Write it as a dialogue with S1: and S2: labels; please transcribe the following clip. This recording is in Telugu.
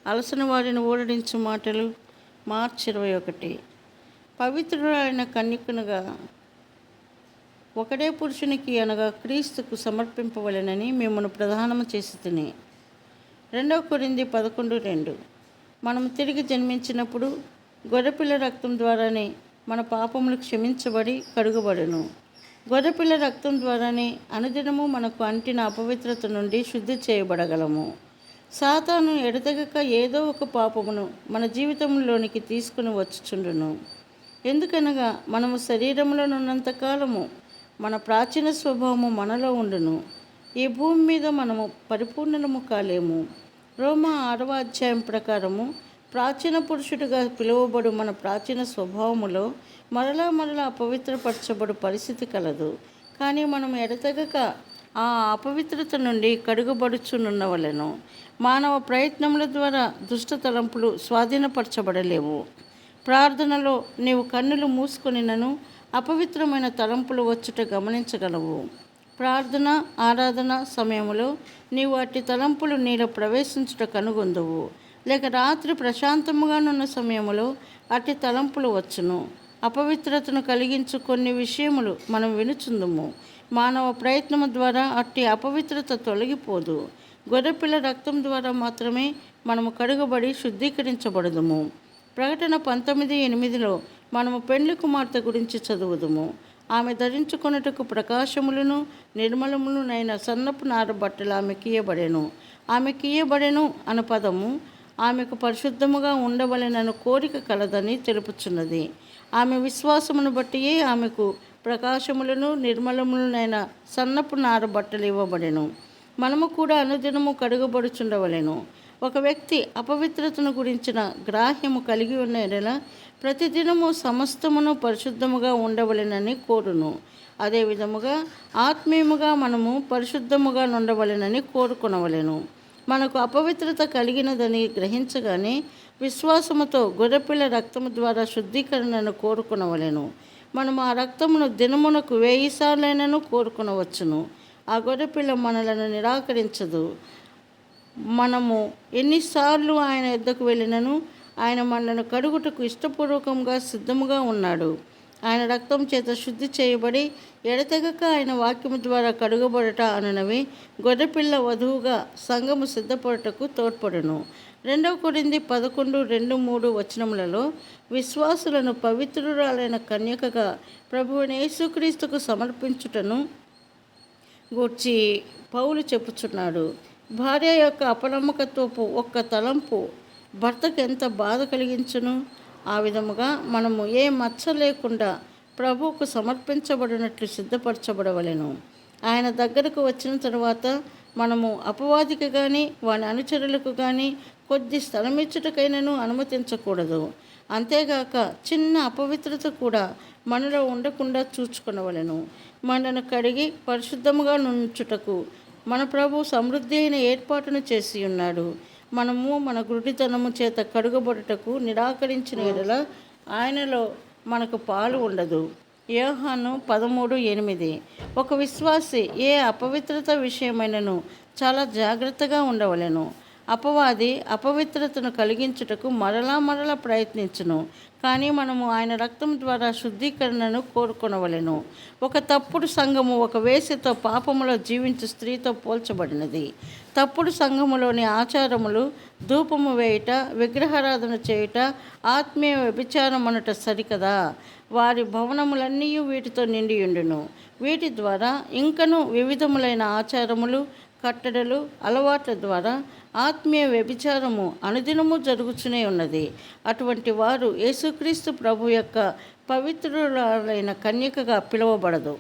S1: అలసిన వారిని ఊరడించు మాటలు. మార్చి 21. పవిత్రుడైన కన్యకనుగా ఒకడే పురుషునికి అనగా క్రీస్తుకు సమర్పింపవలెనని మిమ్మల్ని ప్రధానము చేసి తిని. 2 కొరింథీ 11:2. మనం తిరిగి జన్మించినప్పుడు గొర్రెపిల్ల రక్తం ద్వారానే మన పాపములు క్షమించబడి కడుగబడును. గొర్రెపిల్ల రక్తం ద్వారానే అనుదినము మనకు అంటిన అపవిత్రత నుండి శుద్ధి చేయబడగలము. సాతాను ఎడతెగక ఏదో ఒక పాపమును మన జీవితంలోనికి తీసుకుని వచ్చుచుండును. ఎందుకనగా మనము శరీరంలో ఉన్నంతకాలము మన ప్రాచీన స్వభావము మనలో ఉండును. ఈ భూమి మీద మనము పరిపూర్ణము కాలేము. రోమా 6వ అధ్యాయం ప్రకారము ప్రాచీన పురుషుడిగా పిలువబడు మన ప్రాచీన స్వభావములో మరలా అపవిత్రపరచబడు పరిస్థితి కలదు. కానీ మనం ఎడతెగక ఆ అపవిత్రత నుండి కడుగబడుచునున్నవలెను. మానవ ప్రయత్నముల ద్వారా దుష్ట తలంపులు స్వాధీనపరచబడలేవు. ప్రార్థనలో నీవు కన్నులు మూసుకొనినను అపవిత్రమైన తలంపులు వచ్చుట గమనించగలవు. ప్రార్థన ఆరాధన సమయంలో నీవు అట్టి తలంపులు నీలో ప్రవేశించుట కనుగొందువు. లేక రాత్రి ప్రశాంతముగానున్న సమయంలో అట్టి తలంపులు వచ్చును. అపవిత్రతను కలిగించు కొన్ని విషయములు మనం వినుచుందుము. మానవ ప్రయత్నము ద్వారా అట్టి అపవిత్రత తొలగిపోదు. గొర్రెపిల్ల రక్తం ద్వారా మాత్రమే మనము కడుగబడి శుద్ధీకరించబడదుము. ప్రకటన 19:8లో మనము పెండ్లి కుమార్తె గురించి చదువుదుము. ఆమె ధరించుకొనుటకు ప్రకాశములను నిర్మలములునైన సన్నపు నార బట్టలు ఆమెకియ్యబడెను అను పదము ఆమెకు పరిశుద్ధముగా ఉండవలెనను కోరిక కలదని తెలుపుచున్నది. ఆమె విశ్వాసమును బట్టియే ఆమెకు ప్రకాశములను నిర్మలములనైన సన్నపు నార బట్టలు ఇవ్వబడెను. మనము కూడా అనుదినము కడుగబడుచుండవలెను. ఒక వ్యక్తి అపవిత్రతను గురించిన గ్రాహ్యము కలిగి ఉన్న ఎడల ప్రతిదినము సమస్తమును పరిశుద్ధముగా ఉండవలెనని కోరును. అదే విధముగా ఆత్మీయముగా మనము పరిశుద్ధముగా ఉండవలెనని కోరుకొనవలెను. మనకు అపవిత్రత కలిగినదని గ్రహించగానే విశ్వాసముతో గొర్రెపిల్ల రక్తము ద్వారా శుద్ధీకరణను కోరుకొనవలెను. మనము ఆ రక్తమును దినమునకు 1000 సార్లైనను కోరుకొనవచ్చును. ఆ గొర్రెపిల్ల మనలను నిరాకరించదు. మనము ఎన్నిసార్లు ఆయన యొద్దకు వెళ్ళినను ఆయన మనలను కడుగుటకు ఇష్టపూర్వకంగా సిద్ధముగా ఉన్నాడు. ఆయన రక్తం చేత శుద్ధి చేయబడి ఎడతెగక ఆయన వాక్యము ద్వారా కడుగబడట అనునవి గొర్రెపిల్ల వధువుగా సంఘము సిద్ధపడటకు తోడ్పడును. 2 కొరింథీ 11:2-3 వచనములలో విశ్వాసులను పవిత్రురాలైన కన్యకగా ప్రభువైన యేసుక్రీస్తుకు సమర్పించుటను గూర్చి పౌలు చెప్పుచున్నాడు. భార్య యొక్క అపనమ్మకత్వపు ఒక్క తలంపు భర్తకు ఎంత బాధ కలిగించును. ఆ విధముగా మనము ఏ మచ్చ లేకుండా ప్రభువుకు సమర్పించబడినట్లు సిద్ధపరచబడవలెను. ఆయన దగ్గరకు వచ్చిన తరువాత మనము అపవాదికి కానీ వాని అనుచరులకు కానీ కొద్ది స్థలమిచ్చుటకైనను అనుమతించకూడదు. అంతేగాక చిన్న అపవిత్రత కూడా మనలో ఉండకుండా చూచుకొనవలెను. మనను కడిగి పరిశుద్ధముగా నుంచుటకు మన ప్రభు సమృద్ధి అయిన ఏర్పాటును చేసి ఉన్నాడు. మనము మన గుడ్డితనము చేత కడుగబడుటకు నిరాకరించిన ఎడల ఆయనలో మనకు పాలు ఉండదు. యోహాను 13:8. ఒక విశ్వాసి ఏ అపవిత్రత విషయమైనను చాలా జాగ్రత్తగా ఉండవలెను. అపవాది అపవిత్రతను కలిగించుటకు మరలా ప్రయత్నించును. కానీ మనము ఆయన రక్తం ద్వారా శుద్ధీకరణను కోరుకొనవలెను. ఒక తప్పుడు సంఘము ఒక వేశ్యతో పాపములో జీవించు స్త్రీతో పోల్చబడినది. తప్పుడు సంఘములోని ఆచారములు ధూపము వేయుట, విగ్రహారాధన చేయుట, ఆత్మీయ వ్యభిచారం అనుట సరికదా? వారి భవనములన్నీ వీటితో నిండియుండును. వీటి ద్వారా ఇంకను వివిధములైన ఆచారములు, కట్టడలు, అలవాట్ల ద్వారా ఆత్మీయ వ్యభిచారము అనుదినము జరుగుతూనే ఉన్నది. అటువంటి వారు యేసుక్రీస్తు ప్రభు యొక్క పవిత్రురాలైన కన్యకగా పిలువబడదు.